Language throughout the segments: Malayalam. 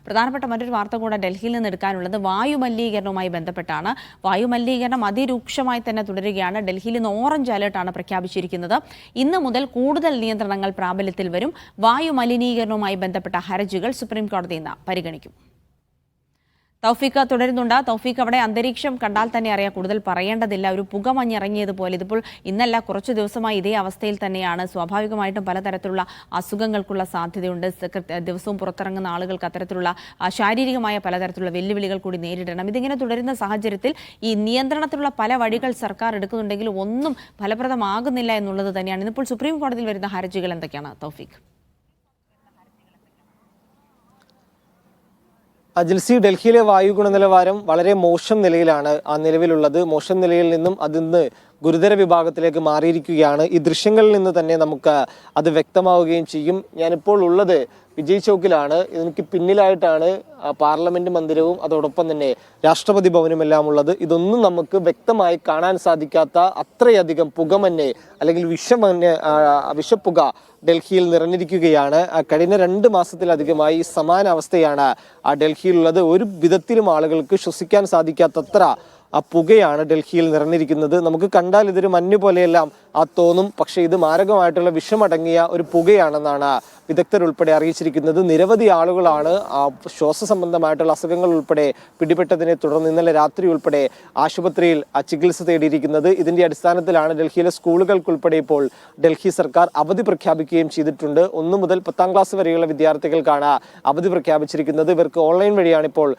പ്രധാനപ്പെട്ട മറ്റൊരു വാർത്ത കൂടെ ഡൽഹിയിൽ നിന്ന് എടുക്കാനുള്ളത് വായുമലിനീകരണവുമായി ബന്ധപ്പെട്ടാണ്. വായുമലിനീകരണം അതിരൂക്ഷമായി തന്നെ തുടരുകയാണ്. ഡൽഹിയിൽ ഇന്ന് ഓറഞ്ച് അലേർട്ടാണ് പ്രഖ്യാപിച്ചിരിക്കുന്നത്. ഇന്ന് മുതൽ കൂടുതൽ നിയന്ത്രണങ്ങൾ പ്രാബല്യത്തിൽ വരും. വായുമലിനീകരണവുമായി ബന്ധപ്പെട്ട ഹർജികൾ സുപ്രീം കോടതി ഇന്ന് പരിഗണിക്കും. തൗഫീഖ് തുടരുന്നുണ്ട്. തൗഫീഖ്, അവിടെ അന്തരീക്ഷം കണ്ടാൽ തന്നെ അറിയാം, കൂടുതൽ പറയേണ്ടതില്ല. ഒരു പുകമഞ്ഞിറങ്ങിയതുപോലെ. ഇതിപ്പോൾ ഇന്നല്ല, കുറച്ച് ദിവസമായി ഇതേ അവസ്ഥയിൽ തന്നെയാണ്. സ്വാഭാവികമായിട്ടും പലതരത്തിലുള്ള അസുഖങ്ങൾക്കുള്ള സാധ്യതയുണ്ട്. ദിവസവും പുറത്തിറങ്ങുന്ന ആളുകൾക്ക് അത്തരത്തിലുള്ള ശാരീരികമായ പലതരത്തിലുള്ള വെല്ലുവിളികൾ കൂടി നേരിടണം. ഇതിങ്ങനെ തുടരുന്ന സാഹചര്യത്തിൽ ഈ നിയന്ത്രണത്തിലുള്ള പല വഴികൾ സർക്കാർ എടുക്കുന്നുണ്ടെങ്കിലും ഒന്നും ഫലപ്രദമാകുന്നില്ല എന്നുള്ളത് തന്നെയാണ്. ഇന്നിപ്പോൾ സുപ്രീം കോടതിയിൽ വരുന്ന ഹർജികൾ എന്തൊക്കെയാണ് തൗഫീഖ്? ജിൽസി, ഡൽഹിയിലെ വായു ഗുണനിലവാരം വളരെ മോശം നിലയിലാണ് നിലവിലുള്ളത്. മോശം നിലയിൽ നിന്നും അതിന്ന് ഗുരുതര വിഭാഗത്തിലേക്ക് മാറിയിരിക്കുകയാണ്. ഈ ദൃശ്യങ്ങളിൽ നിന്ന് തന്നെ നമുക്ക് അത് വ്യക്തമാവുകയും ചെയ്യും. ഞാനിപ്പോൾ ഉള്ളത് വിജയ് ചൗക്കിലാണ്. എനിക്ക് പിന്നിലായിട്ടാണ് പാർലമെന്റ് മന്ദിരവും അതോടൊപ്പം തന്നെ രാഷ്ട്രപതി ഭവനുമെല്ലാം ഉള്ളത്. ഇതൊന്നും നമുക്ക് വ്യക്തമായി കാണാൻ സാധിക്കാത്ത അത്രയധികം പുകമഞ്ഞ് അല്ലെങ്കിൽ വിഷപ്പുക ഡൽഹിയിൽ നിറഞ്ഞിരിക്കുകയാണ്. കഴിഞ്ഞ 2 മാസത്തിലധികമായി സമാന അവസ്ഥയാണ് ഡൽഹിയിലുള്ളത്. ഒരു വിധത്തിലും ആളുകൾക്ക് ശ്വസിക്കാൻ സാധിക്കാത്തത്ര പുകയാണ് ഡൽഹിയിൽ നിറഞ്ഞിരിക്കുന്നത്. നമുക്ക് കണ്ടാൽ ഇതൊരു മഞ്ഞ് പോലെയെല്ലാം തോന്നും. പക്ഷേ ഇത് മാരകമായിട്ടുള്ള വിഷമടങ്ങിയ ഒരു പുകയാണെന്നാണ് വിദഗ്ധരുൾപ്പെടെ അറിയിച്ചിരിക്കുന്നത്. നിരവധി ആളുകളാണ് ശ്വാസ സംബന്ധമായിട്ടുള്ള അസുഖങ്ങൾ ഉൾപ്പെടെ പിടിപെട്ടതിനെ തുടർന്ന് ഇന്നലെ രാത്രി ഉൾപ്പെടെ ആശുപത്രിയിൽ ചികിത്സ തേടിയിരിക്കുന്നത്. ഇതിന്റെ അടിസ്ഥാനത്തിലാണ് ഡൽഹിയിലെ സ്കൂളുകൾക്കുൾപ്പെടെ ഇപ്പോൾ ഡൽഹി സർക്കാർ അവധി പ്രഖ്യാപിക്കുകയും ചെയ്തിട്ടുണ്ട്. 1 മുതൽ 10ാം ക്ലാസ് വരെയുള്ള വിദ്യാർത്ഥികൾക്കാണ് അവധി പ്രഖ്യാപിച്ചിരിക്കുന്നത്. ഇവർക്ക് ഓൺലൈൻ വഴിയാണ് ഇപ്പോൾ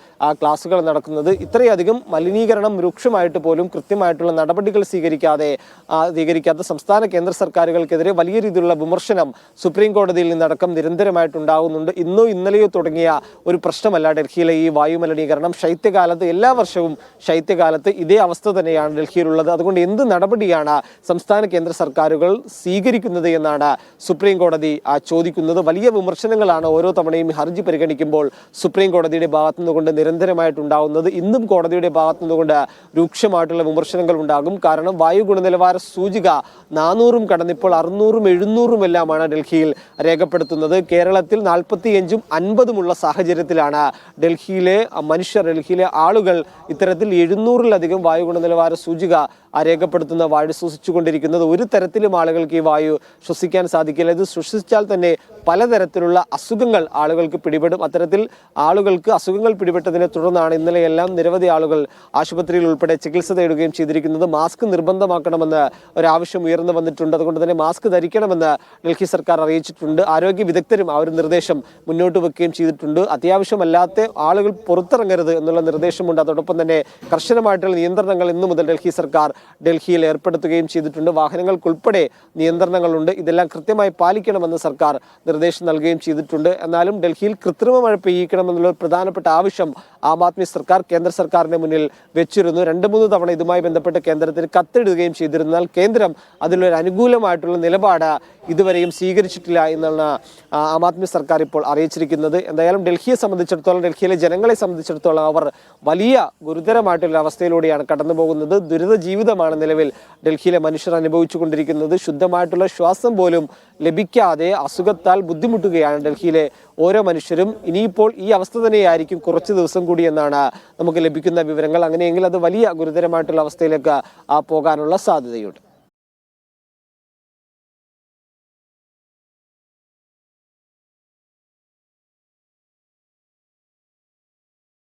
ക്ലാസുകൾ നടക്കുന്നത്. ഇത്രയധികം മലിനീകരണം രൂക്ഷമായിട്ട് പോലും കൃത്യമായിട്ടുള്ള നടപടികൾ സ്വീകരിക്കാത്ത സംസ്ഥാന കേന്ദ്ര സർക്കാരുകൾക്കെതിരെ വലിയ രീതിയിലുള്ള വിമർശനം സുപ്രീം കോടതിയിൽ നിന്നടക്കം നിരന്തരമായിട്ടുണ്ടാകുന്നുണ്ട്. ഇന്നോ ഇന്നലെയോ തുടങ്ങിയ ഒരു പ്രശ്നമല്ല ഡൽഹിയിലെ ഈ വായുമലിനീകരണം. ശൈത്യകാലത്ത്, എല്ലാ വർഷവും ശൈത്യകാലത്ത് ഇതേ അവസ്ഥ തന്നെയാണ് ഡൽഹിയിലുള്ളത്. അതുകൊണ്ട് എന്ത് നടപടിയാണ് സംസ്ഥാന കേന്ദ്ര സർക്കാരുകൾ സ്വീകരിക്കുന്നത് എന്നാണ് സുപ്രീം കോടതി ചോദിക്കുന്നത്. വലിയ വിമർശനങ്ങളാണ് ഓരോ തവണയും ഹർജി പരിഗണിക്കുമ്പോൾ സുപ്രീം കോടതിയുടെ ഭാഗത്തു നിന്നുകൊണ്ട് നിരന്തരമായിട്ടുണ്ടാകുന്നത്. ഇന്നും കോടതിയുടെ ഭാഗത്തു നിന്നുകൊണ്ട് രൂക്ഷമായിട്ടുള്ള വിമർശനങ്ങൾ ഉണ്ടാകും. കാരണം വായു ഗുണനിലവാര സൂചിക 400 കടന്നിപ്പോൾ 600ഉം 700ഉം എല്ലാമാണ് ഡൽഹിയിൽ രേഖപ്പെടുത്തുന്നത്. കേരളത്തിൽ 45ഉം 50ഉമുള്ള സാഹചര്യത്തിലാണ് ഡൽഹിയിലെ ആളുകൾ ഇത്തരത്തിൽ 700-ലധികം വായു ഗുണനിലവാര സൂചിക രേഖപ്പെടുത്തുന്ന വായു ശ്വസിച്ചുകൊണ്ടിരിക്കുന്നത്. ഒരു തരത്തിലും ആളുകൾക്ക് ഈ വായു ശ്വസിക്കാൻ സാധിക്കില്ല. ഇത് ശ്വസിച്ചാൽ തന്നെ പലതരത്തിലുള്ള അസുഖങ്ങൾ ആളുകൾക്ക് പിടിപെടും. അത്തരത്തിൽ ആളുകൾക്ക് അസുഖങ്ങൾ പിടിപെട്ടതിനെ തുടർന്നാണ് ഇന്നലെയെല്ലാം നിരവധി ആളുകൾ ആശുപത്രിയിൽ ഉൾപ്പെടെ ചികിത്സ തേടുകയും ചെയ്തിരിക്കുന്നത്. മാസ്ക് നിർബന്ധമാക്കണമെന്ന് ഒരാവശ്യം ഉയർന്നു വന്നിട്ടുണ്ട്. അതുകൊണ്ട് തന്നെ മാസ്ക് ധരിക്കണമെന്ന് ഡൽഹി സർക്കാർ അറിയിച്ചിട്ടുണ്ട്. ആരോഗ്യ വിദഗ്ധരും ആ ഒരു നിർദ്ദേശം മുന്നോട്ട് വെക്കുകയും ചെയ്തിട്ടുണ്ട്. അത്യാവശ്യമല്ലാത്ത ആളുകൾ പുറത്തിറങ്ങരുത് എന്നുള്ള നിർദ്ദേശമുണ്ട്. അതോടൊപ്പം തന്നെ കർശനമായിട്ടുള്ള നിയന്ത്രണങ്ങൾ ഇന്നു മുതൽ ഡൽഹി സർക്കാർ ഡൽഹിയിൽ ഏർപ്പെടുത്തുകയും ചെയ്തിട്ടുണ്ട്. വാഹനങ്ങൾക്കുൾപ്പെടെ നിയന്ത്രണങ്ങളുണ്ട്. ഇതെല്ലാം കൃത്യമായി പാലിക്കണമെന്ന് സർക്കാർ നിർദ്ദേശം നൽകുകയും ചെയ്തിട്ടുണ്ട്. എന്നാലും ഡൽഹിയിൽ കൃത്രിമ മഴ പെയ്യിക്കണമെന്നുള്ള പ്രധാനപ്പെട്ട ആവശ്യം ആം ആദ്മി സർക്കാർ കേന്ദ്ര സർക്കാരിന്റെ മുന്നിൽ വെച്ചിരുന്നു. 2-3 തവണ ഇതുമായി ബന്ധപ്പെട്ട് കേന്ദ്രത്തിന് കത്തെഴുതുകയും ചെയ്തിരുന്നാൽ കേന്ദ്രം അതിലൊരു അനുകൂലമായിട്ടുള്ള നിലപാട് ഇതുവരെയും സ്വീകരിച്ചിട്ടില്ല എന്നാണ് ആം ആദ്മി സർക്കാർ ഇപ്പോൾ അറിയിച്ചിരിക്കുന്നത്. എന്തായാലും ഡൽഹിയെ സംബന്ധിച്ചിടത്തോളം, ഡൽഹിയിലെ ജനങ്ങളെ സംബന്ധിച്ചിടത്തോളം അവർ വലിയ ഗുരുതരമായിട്ടുള്ള അവസ്ഥയിലൂടെയാണ് കടന്നു പോകുന്നത്. ദുരിത ജീവിതമാണ് നിലവിൽ ഡൽഹിയിലെ മനുഷ്യർ അനുഭവിച്ചുകൊണ്ടിരിക്കുന്നത്. ശുദ്ധമായിട്ടുള്ള ശ്വാസം പോലും ലഭിക്കാതെ അസുഖത്താൽ ബുദ്ധിമുട്ടുകയാണ് ഡൽഹിയിലെ ഓരോ മനുഷ്യരും. ഇനിയിപ്പോൾ ഈ അവസ്ഥ തന്നെയായിരിക്കും കുറച്ച് ദിവസം കൂടി എന്നാണ് നമുക്ക് ലഭിക്കുന്ന വിവരങ്ങൾ. അങ്ങനെയെങ്കിൽ അത് വലിയ ഗുരുതരമായിട്ടുള്ള അവസ്ഥയിലേക്ക് പോകാനുള്ള സാധ്യതയുണ്ട്.